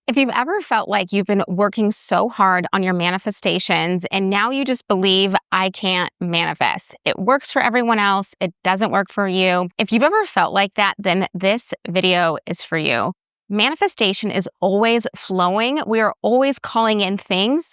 If you've ever felt like you've been working so hard on your manifestations and now you just believe I can't manifest, it works for everyone else, it doesn't work for you. If you've ever felt like that, then this video is for you. Manifestation is always flowing. We are always calling in things.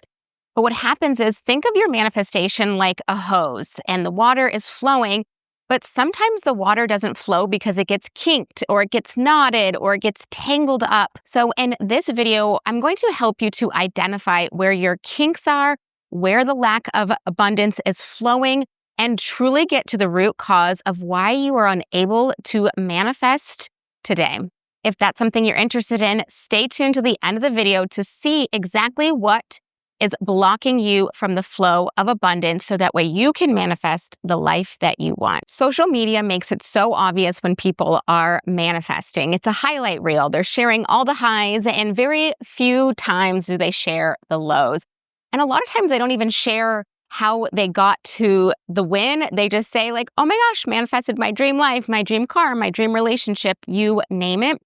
But what happens is think of your manifestation like a hose and the water is flowing. But sometimes the water doesn't flow because it gets kinked or it gets knotted or it gets tangled up. So in this video, I'm going to help you to identify where your kinks are, where the lack of abundance is flowing, and truly get to the root cause of why you are unable to manifest today. If that's something you're interested in, stay tuned to the end of the video to see exactly what is blocking you from the flow of abundance so that way you can manifest the life that you want. Social media makes it so obvious when people are manifesting. It's a highlight reel. They're sharing all the highs and very few times do they share the lows. And a lot of times they don't even share how they got to the win. They just say like, oh my gosh, manifested my dream life, my dream car, my dream relationship, you name it.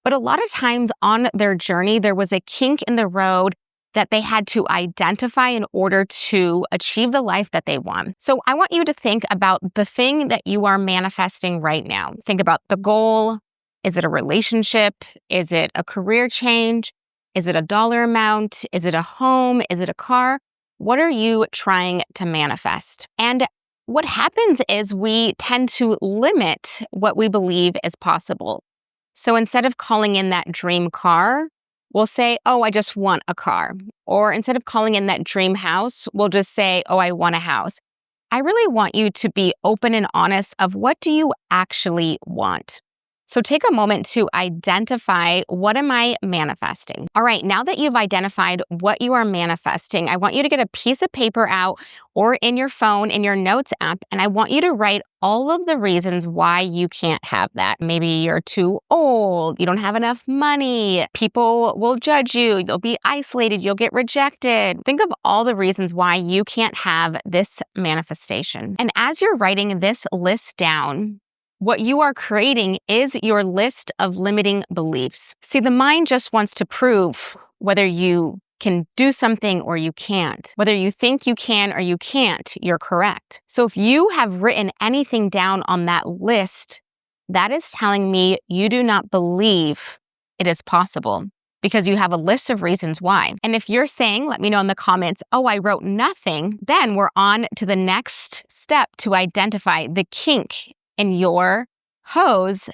But a lot of times on their journey, there was a kink in the road that they had to identify in order to achieve the life that they want. So I want you to think about the thing that you are manifesting right now. Think about the goal. Is it a relationship? Is it a career change? Is it a dollar amount? Is it a home? Is it a car? What are you trying to manifest? And what happens is we tend to limit what we believe is possible. So instead of calling in that dream car, we'll say, oh, I just want a car. Or instead of calling in that dream house, we'll just say, oh, I want a house. I really want you to be open and honest of what do you actually want. So take a moment to identify, what am I manifesting? All right, now that you've identified what you are manifesting, I want you to get a piece of paper out or in your phone, in your notes app, and I want you to write all of the reasons why you can't have that. Maybe you're too old, you don't have enough money, people will judge you, you'll be isolated, you'll get rejected. Think of all the reasons why you can't have this manifestation. And as you're writing this list down, what you are creating is your list of limiting beliefs. See, the mind just wants to prove whether you can do something or you can't. Whether you think you can or you can't, you're correct. So if you have written anything down on that list, that is telling me you do not believe it is possible because you have a list of reasons why. And if you're saying, let me know in the comments, oh, I wrote nothing, then we're on to the next step to identify the kink in your hose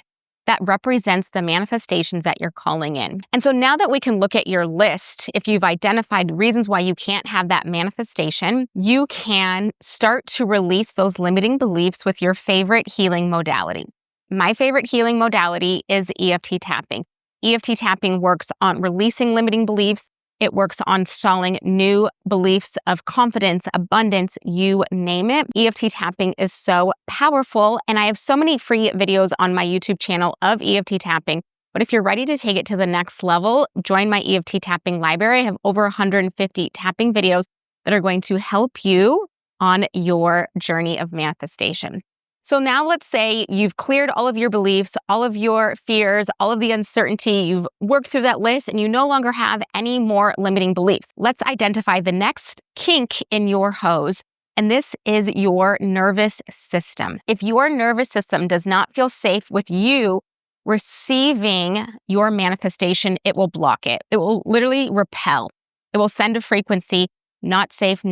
that represents the manifestations that you're calling in. And so now that we can look at your list, if you've identified reasons why you can't have that manifestation, you can start to release those limiting beliefs with your favorite healing modality. My favorite healing modality is EFT tapping. EFT tapping works on releasing limiting beliefs. It works on installing new beliefs of confidence, abundance, you name it. EFT tapping is so powerful, and I have so many free videos on my YouTube channel of EFT tapping. But if you're ready to take it to the next level, join my EFT Tapping Library. I have over 150 tapping videos that are going to help you on your journey of manifestation. So now let's say you've cleared all of your beliefs, all of your fears, all of the uncertainty, you've worked through that list and you no longer have any more limiting beliefs. Let's identify the next kink in your hose, and this is your nervous system. If your nervous system does not feel safe with you receiving your manifestation, it will block it. It will literally repel. It will send a frequency. Not safe,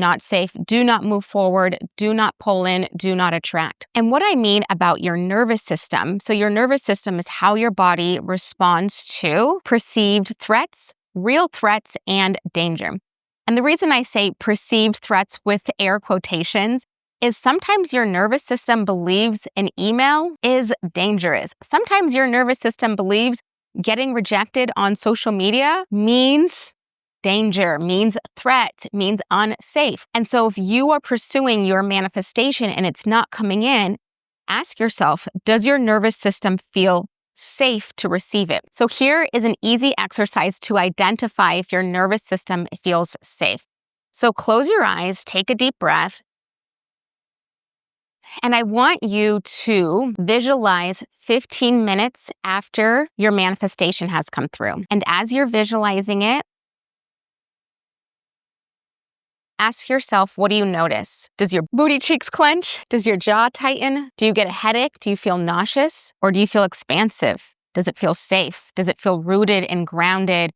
do not move forward, do not pull in, do not attract. And what I mean about your nervous system, so your nervous system is how your body responds to perceived threats, real threats, and danger. And the reason I say perceived threats with air quotations is sometimes your nervous system believes an email is dangerous. Sometimes your nervous system believes getting rejected on social media means danger, means threat, means unsafe. And so if you are pursuing your manifestation and it's not coming in, ask yourself, does your nervous system feel safe to receive it? So here is an easy exercise to identify if your nervous system feels safe. So close your eyes, take a deep breath, And I want you to visualize 15 minutes after your manifestation has come through. And as you're visualizing it, ask yourself, what do you notice? Does your booty cheeks clench? Does your jaw tighten? Do you get a headache? Do you feel nauseous? Or do you feel expansive? Does it feel safe? Does it feel rooted and grounded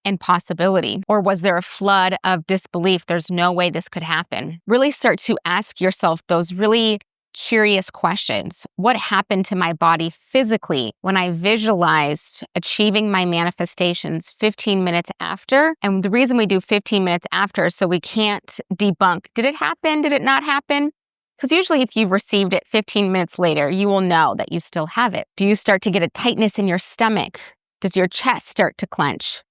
in possibility? Or was there a flood of disbelief? There's no way this could happen. Really start to ask yourself those really curious questions. What happened to my body physically when I visualized achieving my manifestations 15 minutes after? And the reason we do 15 minutes after is so we can't debunk, did it happen? Did it not happen? Because usually if you've received it 15 minutes later, you will know that you still have it. Do you start to get a tightness in your stomach? Does your chest start to clench?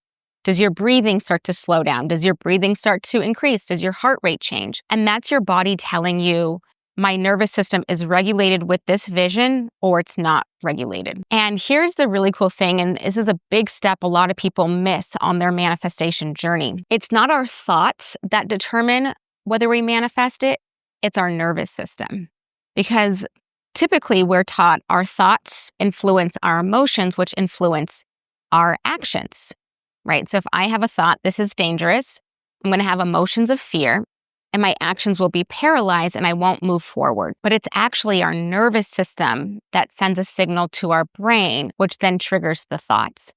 Does your breathing start to slow down? Does your breathing start to increase? Does your heart rate change? And that's your body telling you, my nervous system is regulated with this vision or it's not regulated. And here's the really cool thing, and this is a big step a lot of people miss on their manifestation journey. It's not our thoughts that determine whether we manifest it, it's our nervous system. Because typically we're taught our thoughts influence our emotions, which influence our actions, right? So if I have a thought, this is dangerous, I'm going to have emotions of fear, and my actions will be paralyzed and I won't move forward. But it's actually our nervous system that sends a signal to our brain, which then triggers the thoughts.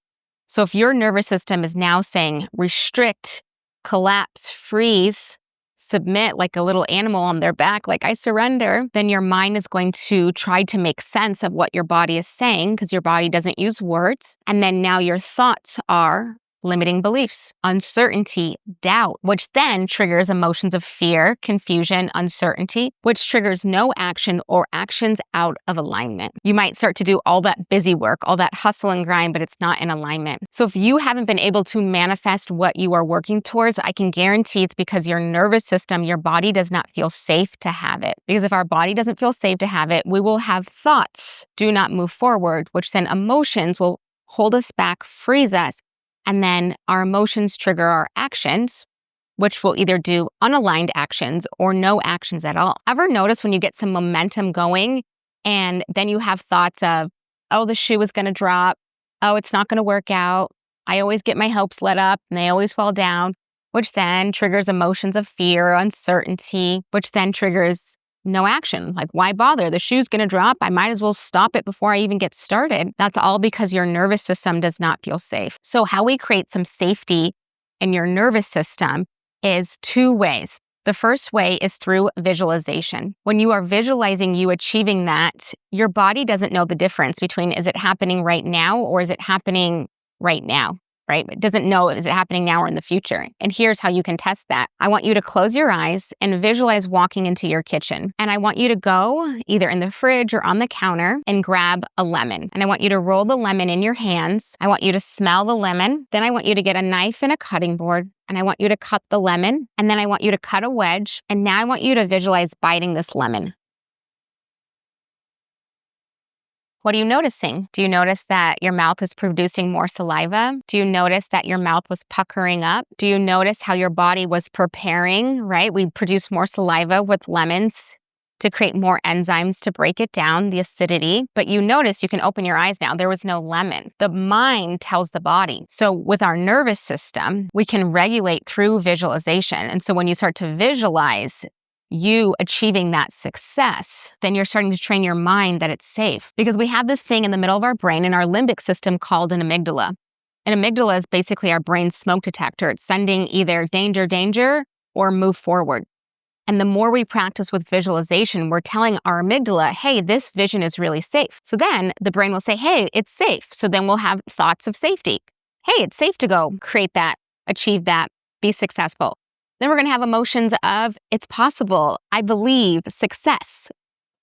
So if your nervous system is now saying restrict, collapse, freeze, submit like a little animal on their back, like I surrender, then your mind is going to try to make sense of what your body is saying because your body doesn't use words. And then now your thoughts are limiting beliefs, uncertainty, doubt, which then triggers emotions of fear, confusion, uncertainty, which triggers no action or actions out of alignment. You might start to do all that busy work, all that hustle and grind, but it's not in alignment. So if you haven't been able to manifest what you are working towards, I can guarantee it's because your nervous system, your body does not feel safe to have it. Because if our body doesn't feel safe to have it, we will have thoughts, do not move forward, which then emotions will hold us back, freeze us. And then our emotions trigger our actions, which will either do unaligned actions or no actions at all. Ever notice when you get some momentum going and then you have thoughts of, oh, the shoe is going to drop. Oh, it's not going to work out. I always get my hopes let up and they always fall down, which then triggers emotions of fear, uncertainty, which then triggers no action. Like, why bother? The shoe's going to drop. I might as well stop it before I even get started. That's all because your nervous system does not feel safe. So how we create some safety in your nervous system is two ways. The first way is through visualization. When you are visualizing you achieving that, your body doesn't know the difference between is it happening right now or is it happening right now? Right? It doesn't know, is it happening now or in the future? And here's how you can test that. I want you to close your eyes and visualize walking into your kitchen. And I want you to go either in the fridge or on the counter and grab a lemon. And I want you to roll the lemon in your hands. I want you to smell the lemon. Then I want you to get a knife and a cutting board. And I want you to cut the lemon. And then I want you to cut a wedge. And now I want you to visualize biting this lemon. What are you noticing? Do you notice that your mouth is producing more saliva? Do you notice that your mouth was puckering up? Do you notice how your body was preparing, right? We produce more saliva with lemons to create more enzymes to break it down, the acidity. But you notice you can open your eyes now. There was no lemon. The mind tells the body. So with our nervous system, we can regulate through visualization. And so when you start to visualize you achieving that success, then you're starting to train your mind that it's safe. Because we have this thing in the middle of our brain in our limbic system called an amygdala. An amygdala is basically our brain's smoke detector. It's sending either danger, danger, or move forward. And the more we practice with visualization, we're telling our amygdala, hey, this vision is really safe. So then the brain will say, hey, it's safe. So then we'll have thoughts of safety. Hey, it's safe to go create that, achieve that, be successful. Then we're going to have emotions of, it's possible, I believe, success,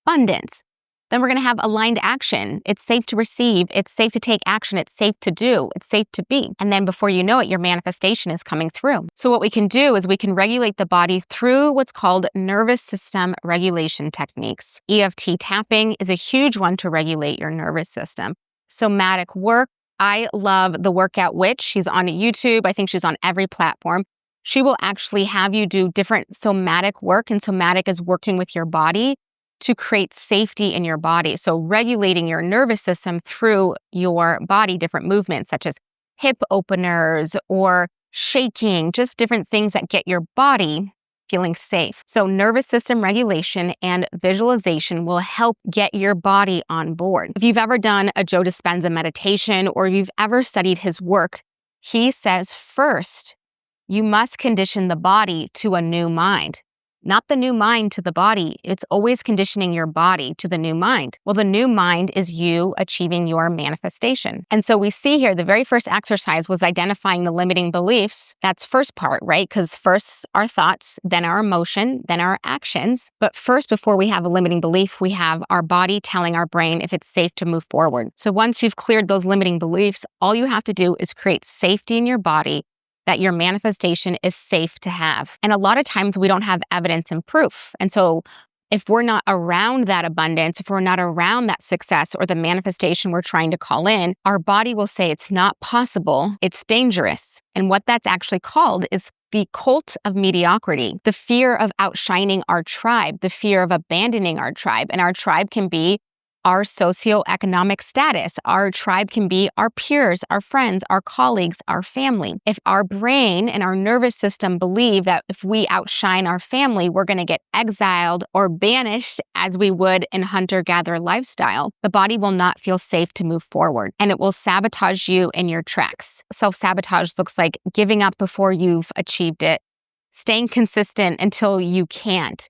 abundance. Then we're going to have aligned action. It's safe to receive. It's safe to take action. It's safe to do. It's safe to be. And then before you know it, your manifestation is coming through. So what we can do is we can regulate the body through what's called nervous system regulation techniques. EFT tapping is a huge one to regulate your nervous system. Somatic work. I love the Workout Witch. She's on YouTube. I think she's on every platform. She will actually have you do different somatic work, and somatic is working with your body to create safety in your body. So regulating your nervous system through your body, different movements such as hip openers or shaking, just different things that get your body feeling safe. So nervous system regulation and visualization will help get your body on board. If you've ever done a Joe Dispenza meditation or you've ever studied his work, he says first, you must condition the body to a new mind. Not the new mind to the body. It's always conditioning your body to the new mind. Well, the new mind is you achieving your manifestation. And so we see here the very first exercise was identifying the limiting beliefs. That's first part, right? Because first our thoughts, then our emotion, then our actions. But first, before we have a limiting belief, we have our body telling our brain if it's safe to move forward. So once you've cleared those limiting beliefs, all you have to do is create safety in your body that your manifestation is safe to have. And a lot of times we don't have evidence and proof. And so if we're not around that abundance, if we're not around that success or the manifestation we're trying to call in, our body will say it's not possible, it's dangerous. And what that's actually called is the cult of mediocrity, the fear of outshining our tribe, the fear of abandoning our tribe. And our tribe can be our socioeconomic status. Our tribe can be our peers, our friends, our colleagues, our family. If our brain and our nervous system believe that if we outshine our family, we're going to get exiled or banished as we would in hunter-gatherer lifestyle, the body will not feel safe to move forward and it will sabotage you in your tracks. Self-sabotage looks like giving up before you've achieved it, staying consistent until you can't,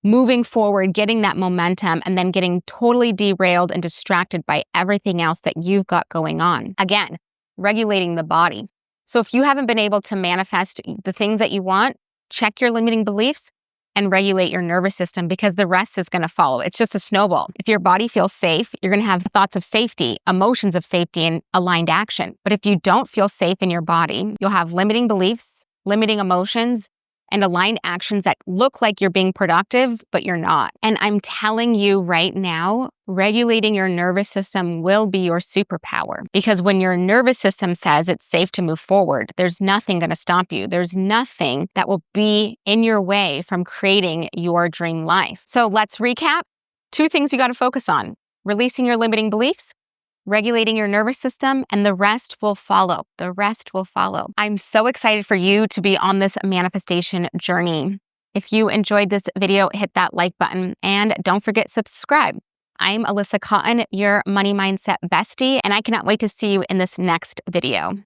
moving forward, getting that momentum, and then getting totally derailed and distracted by everything else that you've got going on. Again, regulating the body. So if you haven't been able to manifest the things that you want, check your limiting beliefs and regulate your nervous system because the rest is going to follow. It's just a snowball. If your body feels safe, you're going to have thoughts of safety, emotions of safety, and aligned action. But if you don't feel safe in your body, you'll have limiting beliefs, limiting emotions, and aligned actions that look like you're being productive, but you're not. And I'm telling you right now, regulating your nervous system will be your superpower. Because when your nervous system says it's safe to move forward, there's nothing going to stop you. There's nothing that will be in your way from creating your dream life. So let's recap. 2 things you got to focus on: releasing your limiting beliefs, regulating your nervous system, and the rest will follow. The rest will follow. I'm so excited for you to be on this manifestation journey. If you enjoyed this video, hit that like button and don't forget subscribe. I'm Alyssa Cotten, your money mindset bestie, and I cannot wait to see you in this next video.